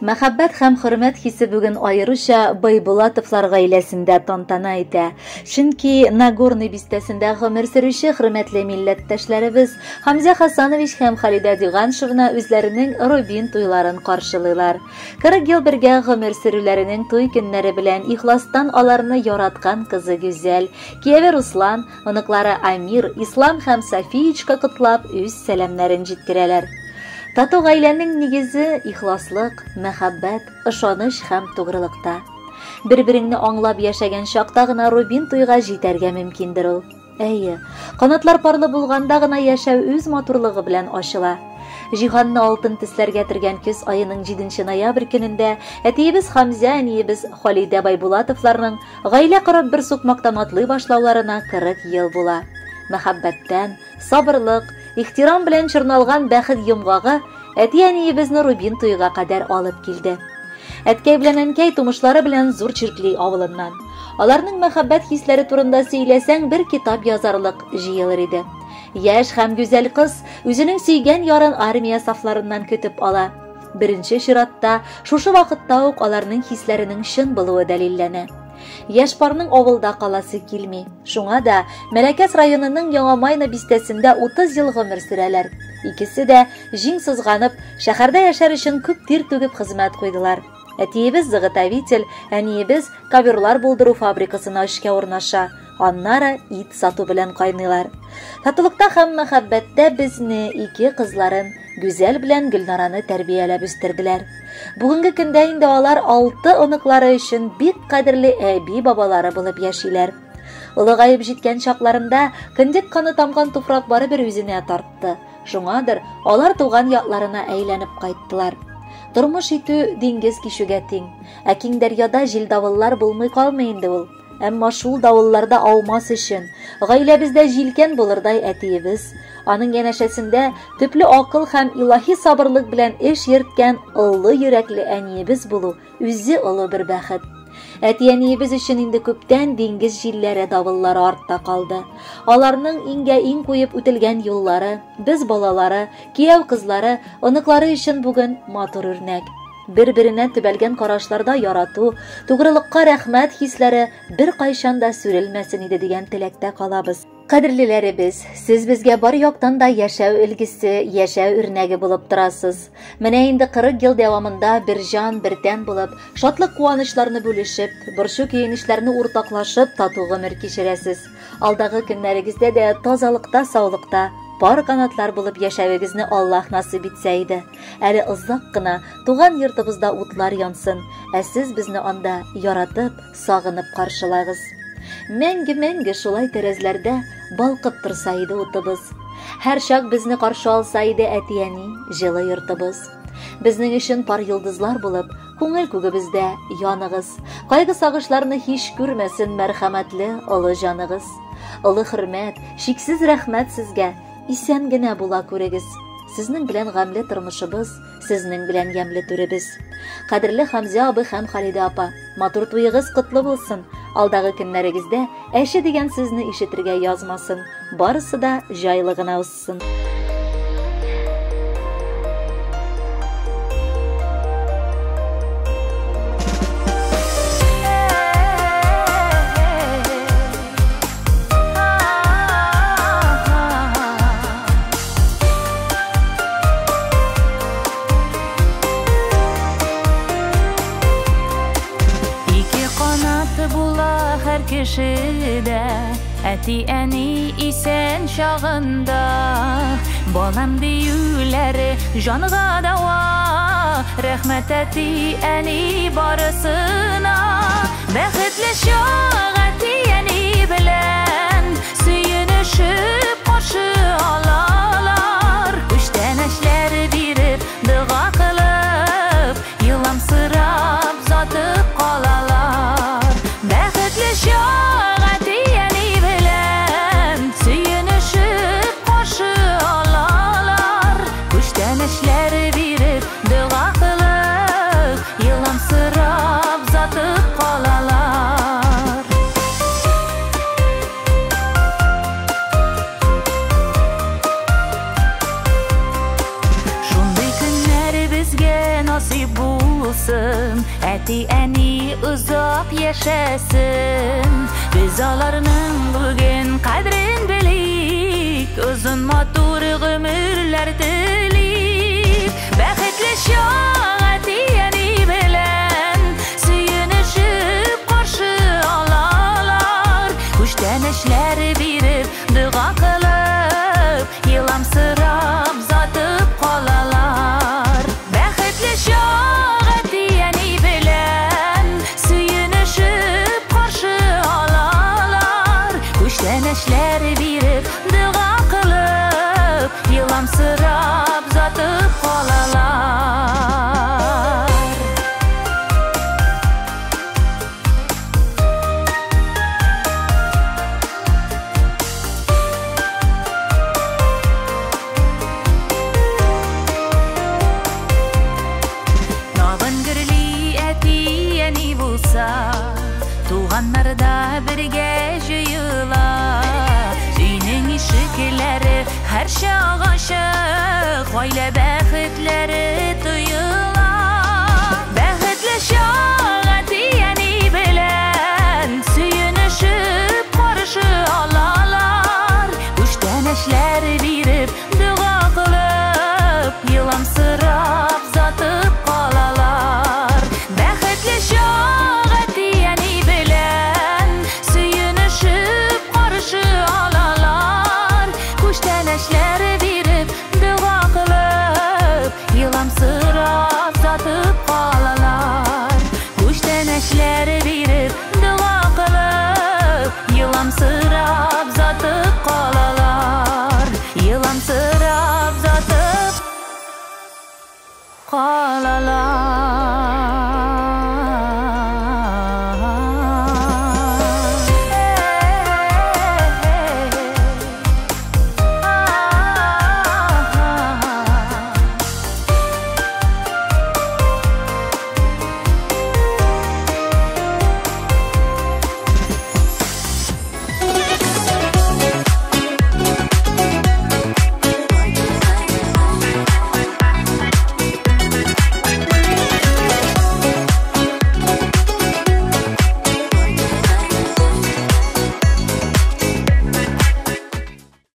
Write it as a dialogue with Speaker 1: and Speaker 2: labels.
Speaker 1: Мәхәббәт һәм хөрмәт хисе бүген аеруча Байбулатовлар гаиләсендә тантана итә. Чөнки Нагорный бистәсендә гомер сөрүче хөрмәтле милләттәшләребез Хамза Хасанович һәм Халида Диганшевна үзләренең Рубин туйларын каршылыйлар. 40 ел бергә гомер сөрүләренең туй көннәре белән ихластан аларны яраткан кызы Гүзәл, кияве Руслан, оныклары Амир, Ислам һәм Софиечка котлап үз сәламнәрен җиткерәләр. Тату гаиләнең нигезе ихласлык, мәхәббәт, ышаныч һәм тугрылыкта. Бер-береңне аңлап яшәгән чакта гына Рубин туйга җитәргә мөмкиндер ул. Әйе, канатлар парлы булганда гына яшәү үз матурлыгы белән ачыла. Җиһанны алтын төсләргә тергән көз аеның 7 ноябрь көнендә әтиебез Хамза, әниебез Халида Байбулатовларның гаилә корып бер сукмакта матлый башлауларына 40 ел була. Мәхәббәттән, сабырлык, ихтирам белән чорналган бәхет йомгагы әти-әниебезне Рубин туйга кадәр алып килде. Әткәй белән әнкәй тумышлары белән зур Чиркли авылыннан. Аларның мәхәббәт хисләре турында сөйләсәң бер китап язарлык җыелыр иде. Яшь һәм гүзәл кыз үзенең сөйгән ярын армия сафларыннан көтеп ала. Беренче чиратта шушы вакытта ук аларның хисләренең чын булуы дәлилләнә. Яшь парның авылда каласы килми. Шуңа да Мәләкәс районының Яңамайны бистәсендә 30 ел гомер сөрәләр. Икесе дә җиң сызганып, шәһәрдә яшәр өчен күп тир түгеп хезмәт куйдылар. Әтиебез зыгытавитель, әниебез коверлар булдыру фабрикасына эшкә урнаша. Аннары ит сату белән кайныйлар. Татулыкта һәм мәхәббәттә безне ике кызларын, Гүзәл белән Гөлнараны тәрбияләп үстерделәр. Бүгенге көндә инде алар 6 оныклары өчен бик кадерле әби-бабалары булып яшиләр. Улыгаеп җиткән чакларында кіндек каны тамган туфрак барыбер үзенә тартты. Шуңадыр алар туган ятларына әйләнеп кайттылар. Тормыш итү диңгез кишүгә тиң. Ә киң дәрьяда җил давыллар булмый калмый инде ул. Әмма шул давылларда аумас өчен гаиләбездә җилкән булырдай әтиебез, аның янәшәсендә төпле акыл һәм илаһи сабырлык белән эш йөрткән олы йөрәкле әниебез булу үзе олы бер бәхет. Әти-әниебез өчен инде күптән диңгез җилләре давыллары артта калды. Аларның иңгә иң куеп үтелгән юллары, без балалары, кияү кызлары, оныклары өчен бүген матур үрнәк. Бер-беренә төбәлгән карашларда ярату, тугрылыкка рәхмәт хисләре бер кайчан да сүрелмәсен иде дигән теләктә калабыз. Кадерлеләребез, сез безгә бар яктан да яшәү илгесе, яшәү үрнәге булып торасыз. Менә инде 40 ел дәвамында бер җан, бер тән булып, шатлык куанычларны бүлешеп, борчу көенечләрне уртаклашып тату гомер кичерәсез. Алдагы көннәрегездә дә тазалыкта, саулыкта пар канатлар булып яшәвегезне Аллаһ насыйп итсә иде. Әле озак кына туган йортыбызда утлар янсын, ә сез безне анда яратып, сагынып каршылагыз. Мәңге-мәңге шулай тәрәзләрдә балкып торса иде утыбыз. Һәр чак безне каршы алса иде әти-әни, җылы йортыбыз. Безнең өчен пар йолдызлар булып, күңел күгебездә яныгыз. Кайгы сагышларны һич күрмәсен мәрхәмәтле олы җаныгыз. Олы хөрмәт, шиксез рәхмәт сезгә. Исән генә була күрегез. Сезнең белән гамле тормышыбыз, сезнең белән ямле түребез. Кадерле Хамза абый һәм Халида апа, матур туйыгыз котлы булсын. Алдагы көннәрегездә әше дигән сезне ишетергә язмасын. Барысы да җайлы гына узсын.
Speaker 2: Кешедә әти-әни исән чагында балам диюләре җанга дава. Рәхмәт әти-әни барысына, бәхетле чак әти-әни белән сөенешеп каршы алалар. Күчтән эшләр биреп, дуга кылып, еламсырап затып калалар. Бәхетле чак әти-әни белән сөенешеп каршы алалар. Күчтән эшләр биреп, дуга кылып, еламсырап затып калалар. Шундый көннәр безгә насыйп булса, bulsun, әти-әни uzak yaşasın. Biz alarının bugün kadrin bilik, uzun matur ömürler dilip. Bәхетле чак әти-әни белән сөенешеп каршы алалар. Күчтән эшләр биреп, дуга кылып, еламсырап затып калалар. Бәхетле чак әти-әни белән сөенешеп каршы алалар. Күчтән эшләр биреп, дуга кылып, еламсырап затып калалар. Туганнарда бергә җыела, өйнең ишекләре һәр чак ачык, гаилә бәхетләре